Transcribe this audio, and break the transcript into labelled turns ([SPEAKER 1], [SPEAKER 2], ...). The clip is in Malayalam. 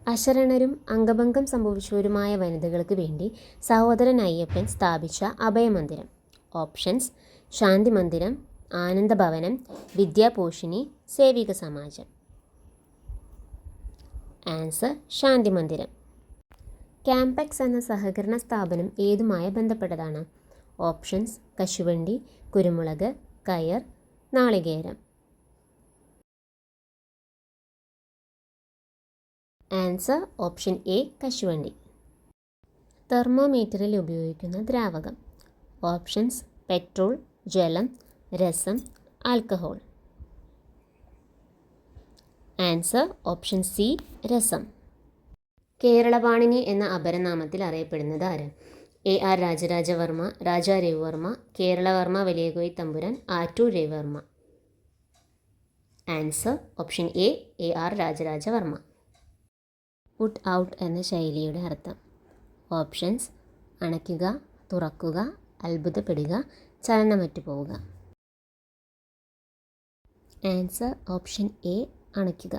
[SPEAKER 1] അശരണരും അംഗഭംഗം സംഭവിച്ചവരുമായ വനിതകൾക്ക് വേണ്ടി സഹോദരൻ അയ്യപ്പൻ സ്ഥാപിച്ച അഭയമന്ദിരം. ഓപ്ഷൻസ്: ശാന്തി മന്ദിരം, ആനന്ദഭവനം, വിദ്യാപോഷിണി, സേവിക സമാജം. ആൻസർ: ശാന്തി മന്ദിരം. ക്യാമ്പെക്സ് എന്ന സഹകരണ സ്ഥാപനം ഏതുമായി ബന്ധപ്പെട്ടതാണ്? ഓപ്ഷൻസ്: കശുവണ്ടി, കുരുമുളക്, കയർ, നാളികേരം. ആൻസർ: ഓപ്ഷൻ എ, കശുവണ്ടി. തെർമോമീറ്ററിൽ ഉപയോഗിക്കുന്ന ദ്രാവകം. ഓപ്ഷൻസ്: പെട്രോൾ, ജലം, രസം, ആൽക്കഹോൾ. ആൻസർ: ഓപ്ഷൻ സി, രസം. കേരളപാണിനി എന്ന അപരനാമത്തിൽ അറിയപ്പെടുന്നത് ആര്? AR Raja Raja Varma, Raja Ravi Varma, Keralavarma Valiyakoyi Thampuran, Attoor Ravivarma. Answer: option a, AR Rajarajavarma. Put out എന്ന ശൈലിയുടെ അർത്ഥം. ഓപ്ഷൻസ്: അണയ്ക്കുക, തുറക്കുക, അത്ഭുതപ്പെടുക, ചലനമറ്റു പോവുക. Answer: option a, അണയ്ക്കുക.